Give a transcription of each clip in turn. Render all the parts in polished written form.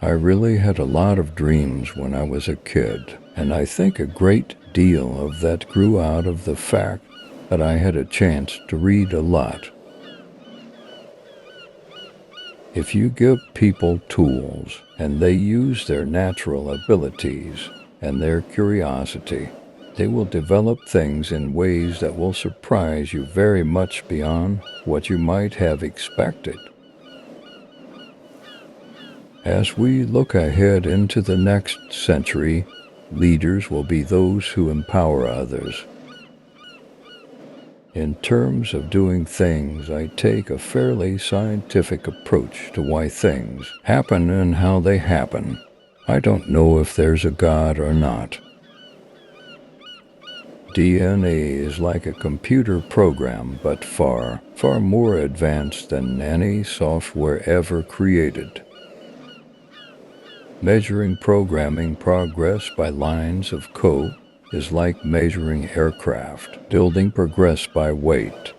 I really had a lot of dreams when I was a kid, and I think a great deal of that grew out of the fact that I had a chance to read a lot. If you give people tools and they use their natural abilities and their curiosity, they will develop things in ways that will surprise you very much beyond what you might have expected. As we look ahead into the next century, leaders will be those who empower others. In terms of doing things, I take a fairly scientific approach to why things happen and how they happen. I don't know if there's a God or not. DNA is like a computer program, but far, far more advanced than any software ever created. Measuring programming progress by lines of code is like measuring aircraft, building progress by weight.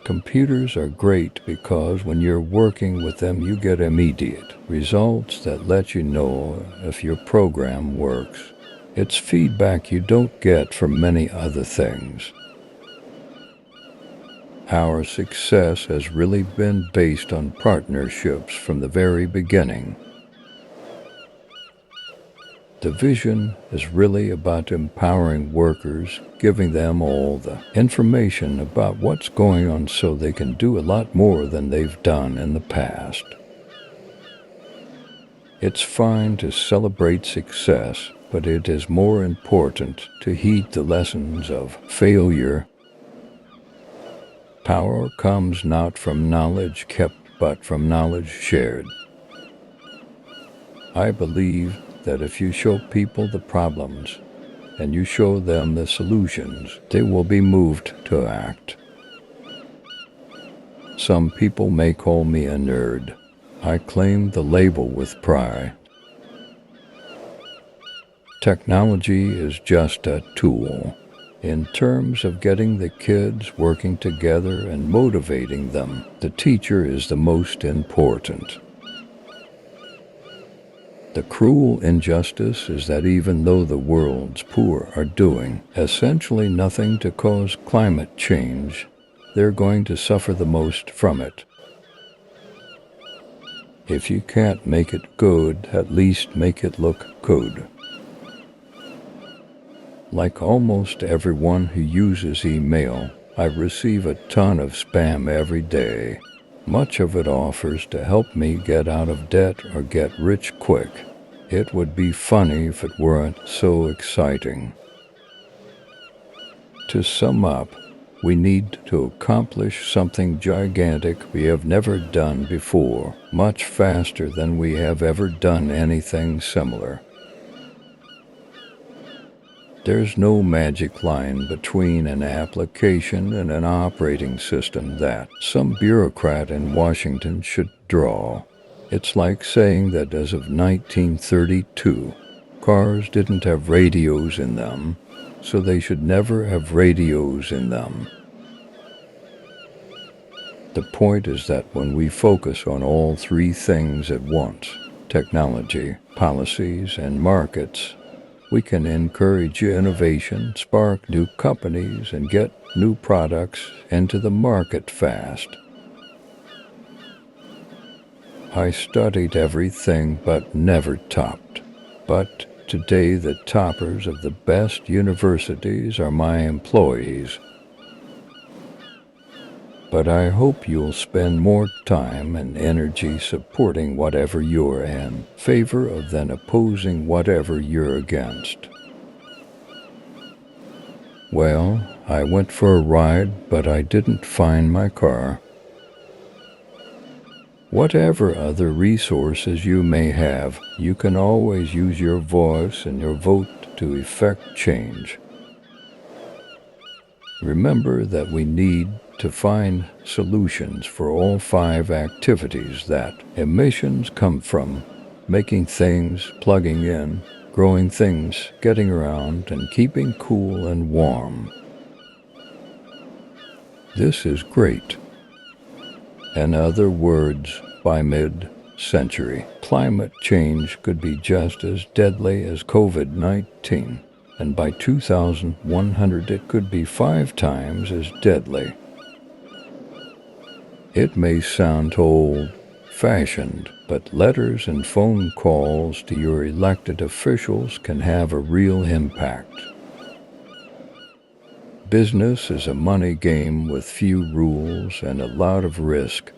Computers are great because when you're working with them, you get immediate results that let you know if your program works. It's feedback you don't get from many other things. Our success has really been based on partnerships from the very beginning. The vision is really about empowering workers, giving them all the information about what's going on so they can do a lot more than they've done in the past. It's fine to celebrate success, but it is more important to heed the lessons of failure. Power comes not from knowledge kept, but from knowledge shared. I believe that if you show people the problems and you show them the solutions, they will be moved to act. Some people may call me a nerd. I claim the label with pride. Technology is just a tool. In terms of getting the kids working together and motivating them, the teacher is the most important. The cruel injustice is that even though the world's poor are doing essentially nothing to cause climate change, they're going to suffer the most from it. If you can't make it good, at least make it look good. Like almost everyone who uses email, I receive a ton of spam every day. Much of it offers to help me get out of debt or get rich quick. It would be funny if it weren't so exciting. To sum up, we need to accomplish something gigantic we have never done before, much faster than we have ever done anything similar. There's no magic line between an application and an operating system that some bureaucrat in Washington should draw. It's like saying that as of 1932, cars didn't have radios in them, so they should never have radios in them. The point is that when we focus on all three things at once, technology, policies, and markets, we can encourage innovation, spark new companies, and get new products into the market fast. I studied everything but never topped. But today the toppers of the best universities are my employees. But I hope you'll spend more time and energy supporting whatever you're in favor of than opposing whatever you're against. Well, I went for a ride, but I didn't find my car. Whatever other resources you may have, you can always use your voice and your vote to effect change. Remember that we need to find solutions for all 5 activities that emissions come from: making things, plugging in, growing things, getting around, and keeping cool and warm. This is great. In other words, by mid century. Climate change could be just as deadly as COVID-19, and by 2100 it could be 5 times as deadly. It may sound old-fashioned, but letters and phone calls to your elected officials can have a real impact. Business is a money game with few rules and a lot of risk.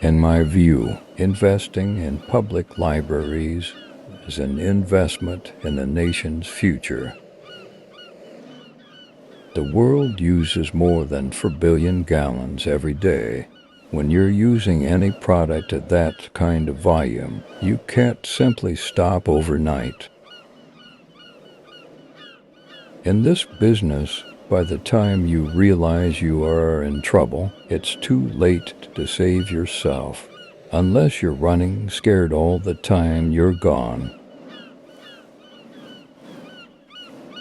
In my view, investing in public libraries is an investment in the nation's future. The world uses more than 4 billion gallons every day. When you're using any product at that kind of volume, you can't simply stop overnight. In this business, by the time you realize you are in trouble, it's too late to save yourself. Unless you're running scared all the time, you're gone.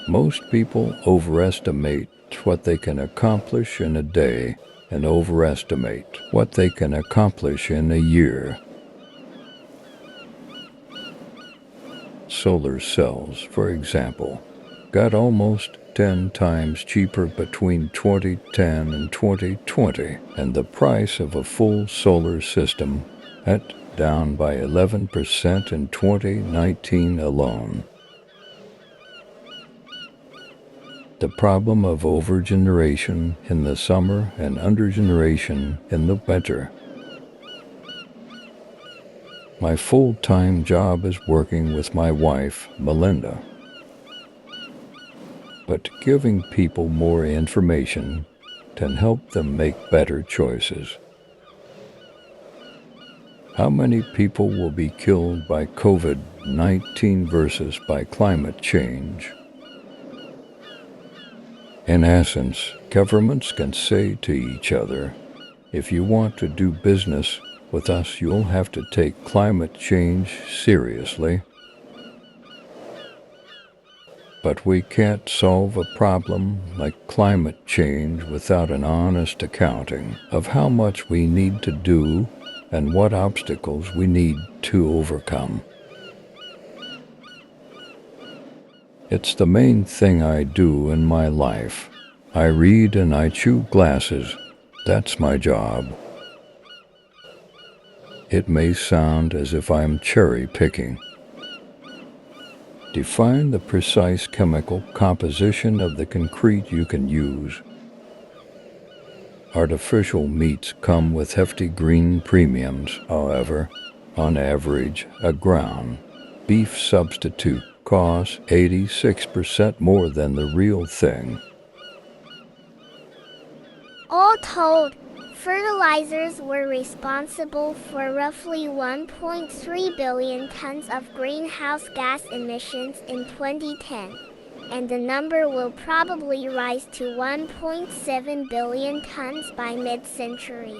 Most people overestimate what they can accomplish in a day and overestimate what they can accomplish in a year. Solar cells, for example, got almost 10 times cheaper between 2010 and 2020, and the price of a full solar system went down by 11% in 2019 alone. The problem of overgeneration in the summer and undergeneration in the winter. My full-time job is working with my wife, Melinda. But giving people more information can help them make better choices. How many people will be killed by COVID-19 versus by climate change? In essence, governments can say to each other, if you want to do business with us, you'll have to take climate change seriously. But we can't solve a problem like climate change without an honest accounting of how much we need to do and what obstacles we need to overcome. It's the main thing I do in my life. I read and I chew glasses. That's my job. It may sound as if I'm cherry-picking. Define the precise chemical composition of the concrete you can use. Artificial meats come with hefty green premiums, however. On average, a ground beef substitute costs 86% more than the real thing. All told, fertilizers were responsible for roughly 1.3 billion tons of greenhouse gas emissions in 2010, and the number will probably rise to 1.7 billion tons by mid-century.